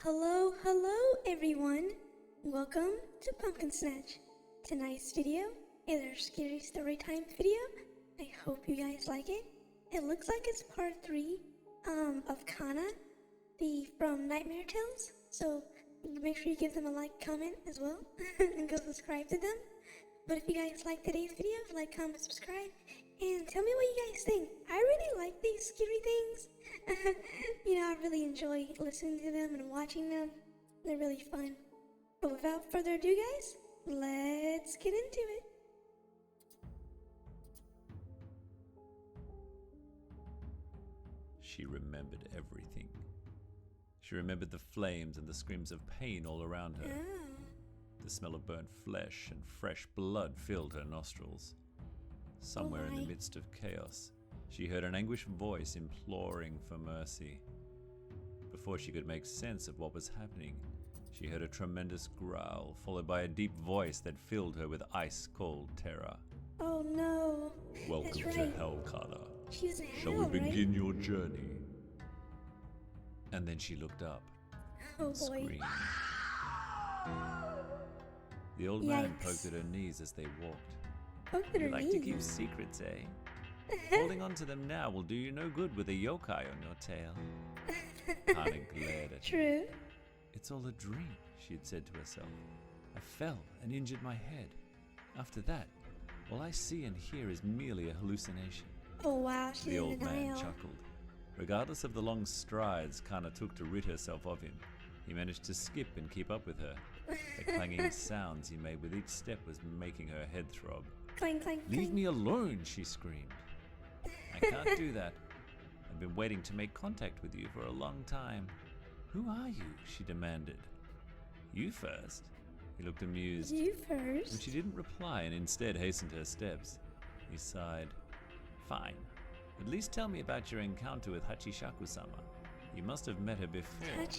Hello everyone! Welcome to PumkinSnatch. Tonight's video is our scary story time video. I hope you guys like it. It looks like it's part 3 of Kana, from Nightmare Tales. So make sure you give them a like, comment as well, and go subscribe to them. But if you guys like today's video, like, comment, subscribe, and tell me what you guys think. I really like these scary things. I really enjoy listening to them and watching them. They're really fun. But without further ado, guys, let's get into it. She remembered everything. She remembered the flames and the screams of pain all around her. The smell of burnt flesh and fresh blood filled her nostrils. Somewhere in the midst of chaos, she heard an anguished voice imploring for mercy. Before she could make sense of what was happening, she heard a tremendous growl, followed by a deep voice that filled her with ice-cold terror. Oh no! Welcome to Hell, Kana. She's in Shall hell, we begin right? your journey? And then she looked up. Oh and boy. screamed. The old man poked at her knees as they walked. Poked at her You like to keep knees. secrets, eh? Holding on to them now will do you no good with a yokai on your tail. Kana glared at her. True. It's all a dream, she had said to herself. I fell and injured my head. After that, all I see and hear is merely a hallucination. Oh wow, she's The in old man denial. chuckled. Regardless of the long strides Kana took to rid herself of him, he managed to skip and keep up with her. The clanging sounds he made with each step was making her head throb. Clang, clang, Leave clang. me alone, she screamed. I can't do that. I've been waiting to make contact with you for a long time. Who are you? She demanded. You first. He looked amused. You When first. she didn't reply and instead hastened her steps, he sighed. Fine. At least tell me about your encounter with Hachishaku-sama. You must have met her before, since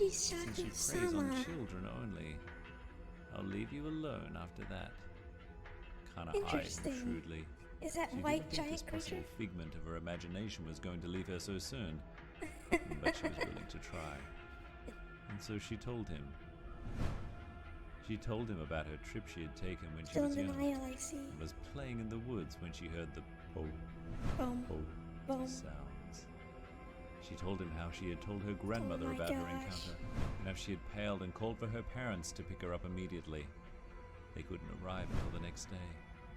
she preys on Hachishaku-sama. children only. I'll leave you alone after that. Kana eyed him Interesting. shrewdly. Is that She white didn't think this giant creature? possible figment of her imagination was going to leave her so soon, but she was willing to try. And so she told him. She told him about her trip she had taken when she Still was in young, denial, I see. and was playing in the woods when she heard the Boom. Boom. sounds. She told him how she had told her grandmother my about her gosh. encounter, and how she had paled and called for her parents to pick her up immediately. They couldn't arrive until the next day,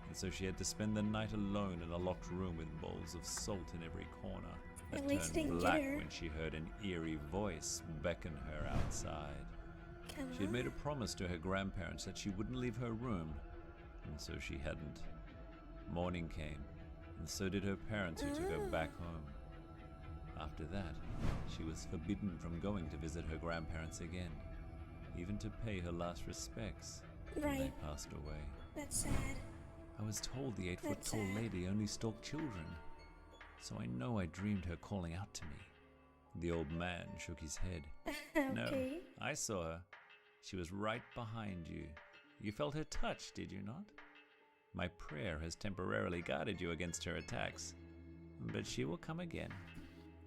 and so she had to spend the night alone in a locked room with bowls of salt in every corner. That At least they turned didn't black get her. when she heard an eerie voice beckon her outside. Come She had on. made a promise to her grandparents that she wouldn't leave her room, and so she hadn't. Morning came, and so did her parents, who took her back home. After that, she was forbidden from going to visit her grandparents again, even to pay her last respects when they Right. passed away. That's sad. I was told the 8-foot That's tall sad. lady only stalked children, so I know I dreamed her calling out to me. The old man shook his head. Okay. No, I saw her. She was right behind you. You felt her touch, did you not? My prayer has temporarily guarded you against her attacks, but she will come again.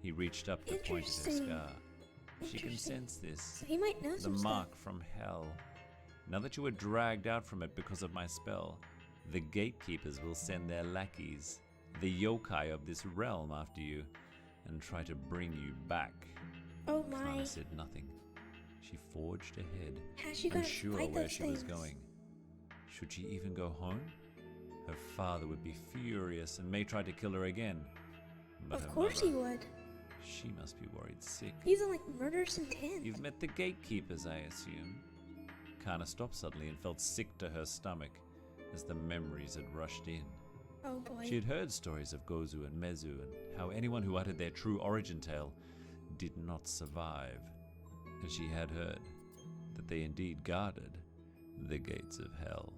He reached up to point at her Interesting. scar. She can Interesting. sense this. So he might know The some mark stuff. from hell. Now that you were dragged out from it because of my spell, the gatekeepers will send their lackeys, the yokai of this realm, after you, and try to bring you back. Oh my. Kana said nothing. She forged ahead, How's she gonna unsure fight where those she was things? going. Should she even go home? Her father would be furious and may try to kill her again. But Of her course mother, he would. she must be worried sick. He's on like murderous intent. You've met the gatekeepers, I assume. Kana stopped suddenly and felt sick to her stomach as the memories had rushed in. Oh boy. She had heard stories of Gozu and Mezu and how anyone who uttered their true origin tale did not survive. And she had heard that they indeed guarded the gates of hell.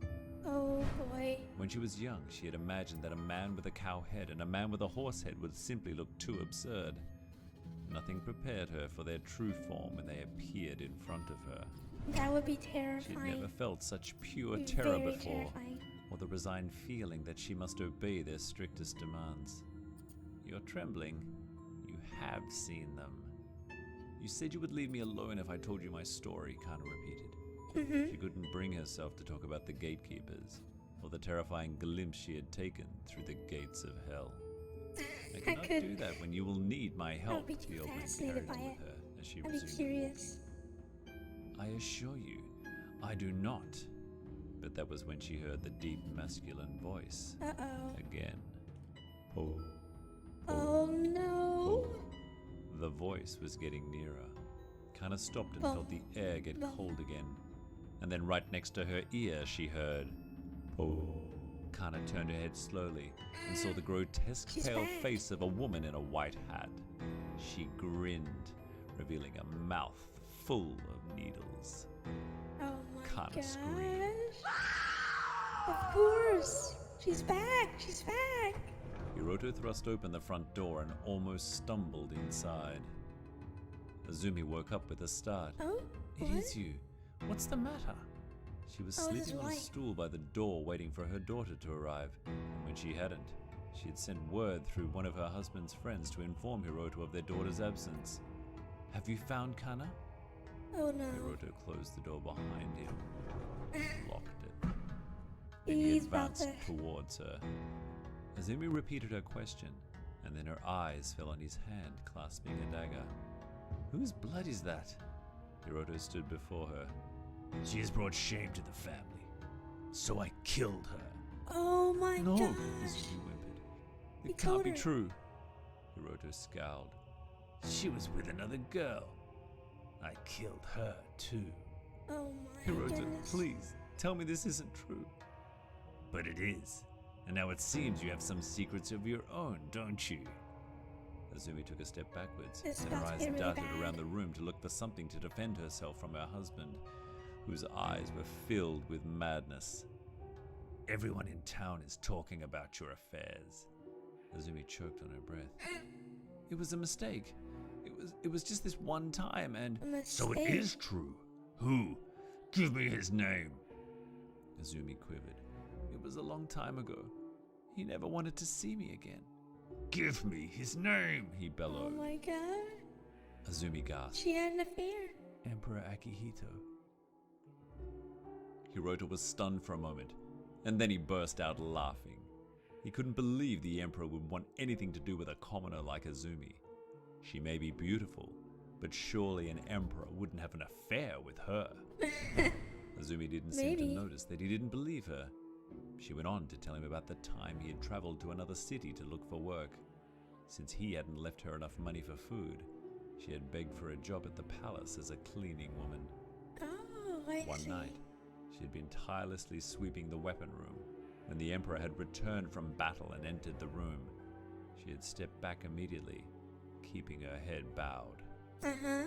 Oh boy. When she was young, she had imagined that a man with a cow head and a man with a horse head would simply look too absurd. Nothing prepared her for their true form when they appeared in front of her. That would be She'd terrifying. never felt such pure Be terror very before, terrifying. or the resigned feeling that she must obey their strictest demands. You're trembling. You have seen them. You said you would leave me alone if I told you my story, Kana repeated. She couldn't bring herself to talk about the gatekeepers, or the terrifying glimpse she had taken through the gates of hell. I cannot do that when you will need my help, the old man carried on with her as she I'd be resumed. curious. I assure you, I do not. But that was when she heard the deep masculine voice. Uh-oh. Again. Oh. Oh no. The voice was getting nearer. Kana stopped and felt the air get cold again. And then right next to her ear she heard, oh. Kana turned her head slowly and saw the grotesque pale face of a woman in a white hat. She grinned, revealing a mouth full of needles. Oh my Kana gosh. screamed. Of course. She's back. She's back. Hiroto thrust open the front door and almost stumbled inside. Azumi woke up with a start. Oh, It is you. What's the matter? She was sleeping on a stool by the door waiting for her daughter to arrive. And when she hadn't, she had sent word through one of her husband's friends to inform Hiroto of their daughter's absence. Have you found Kana? Oh no. Hiroto closed the door behind him and locked it. Then he He's about advanced towards her. Azumi repeated her question, and then her eyes fell on his hand clasping a dagger. Whose blood is that? Hiroto stood before her. She has brought shame to the family, so I killed her. Oh my No, gosh. Azumi whimpered. He It can't told be her. true. Hiroto scowled. She was with another girl. I killed her too. Oh my Hiroto, goodness. please, tell me this isn't true. But it is. And now it seems you have some secrets of your own, don't you? Azumi took a step backwards, It's and her about to eyes get really darted bad. around the room to look for something to defend herself from her husband, whose eyes were filled with madness. Everyone in town is talking about your affairs. Azumi choked on her breath. It was a mistake. It was just this one time, and So it is true. Who? Give me his name. Azumi quivered. It was a long time ago. He never wanted to see me again. Give me his name, he Oh bellowed. my god. Azumi gasped. She had an affair. Emperor Akihito. Hiroto was stunned for a moment, and then he burst out laughing. He couldn't believe the Emperor would want anything to do with a commoner like Azumi. She may be beautiful, but surely an Emperor wouldn't have an affair with her. Azumi didn't seem to Maybe. notice that he didn't believe her. She went on to tell him about the time he had traveled to another city to look for work. Since he hadn't left her enough money for food, she had begged for a job at the palace as a cleaning woman. Oh, I One see. night, she had been tirelessly sweeping the weapon room. When the Emperor had returned from battle and entered the room, she had stepped back immediately, keeping her head bowed.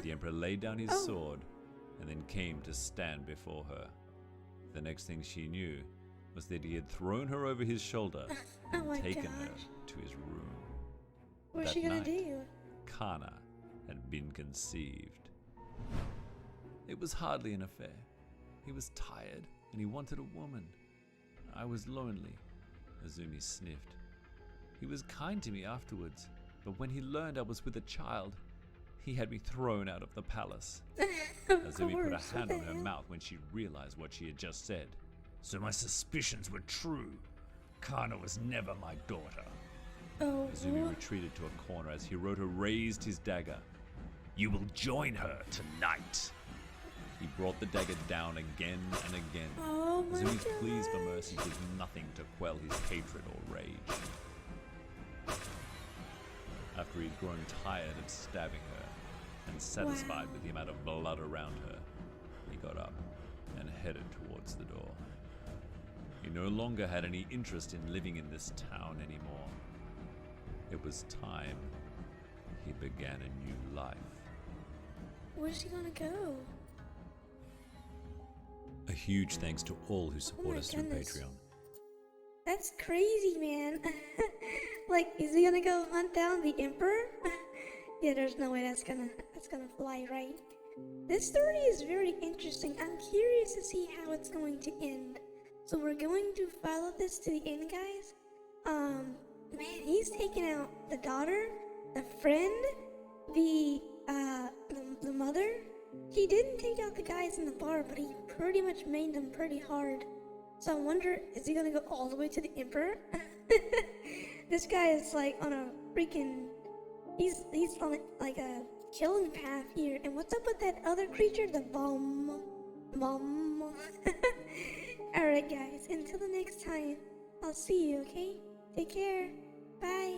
The Emperor laid down his sword and then came to stand before her. The next thing she knew was that he had thrown her over his shoulder and Oh my taken her gosh. to his room. What's That she gonna night, do? Kana had been conceived. It was hardly an affair. He was tired and he wanted a woman. I was lonely, Azumi sniffed. He was kind to me afterwards, but when he learned I was with a child, he had me thrown out of the palace. Of Azumi put course, a hand what on the her hell? mouth when she realized what she had just said. So my suspicions were true. Kana was never my daughter. Oh, Azumi what? retreated to a corner as Hiroto raised his dagger. You will join her tonight. He brought the dagger down again and again. Oh my Azumi's pleas for gosh. mercy did nothing to quell his hatred or rage. After he'd grown tired of stabbing her and satisfied Wow. with the amount of blood around her, he got up and headed towards the door. He no longer had any interest in living in this town anymore. It was time he began a new life. Where's she gonna go? A huge thanks to all who support my us through goodness. Patreon. That's crazy, man. Like, is he gonna go hunt down the Emperor? Yeah, there's no way that's gonna fly, right? This story is very interesting. I'm curious to see how it's going to end. So we're going to follow this to the end, guys. Man, he's taking out the daughter, the friend, the He didn't take out the guys in the bar, but he pretty much made them pretty hard. So I wonder, is he gonna go all the way to the Emperor? This guy is like on a freaking, he's on like a killing path here. And what's up with that other creature, the bomb? Alright guys, until the next time, I'll see you, okay? Take care. Bye.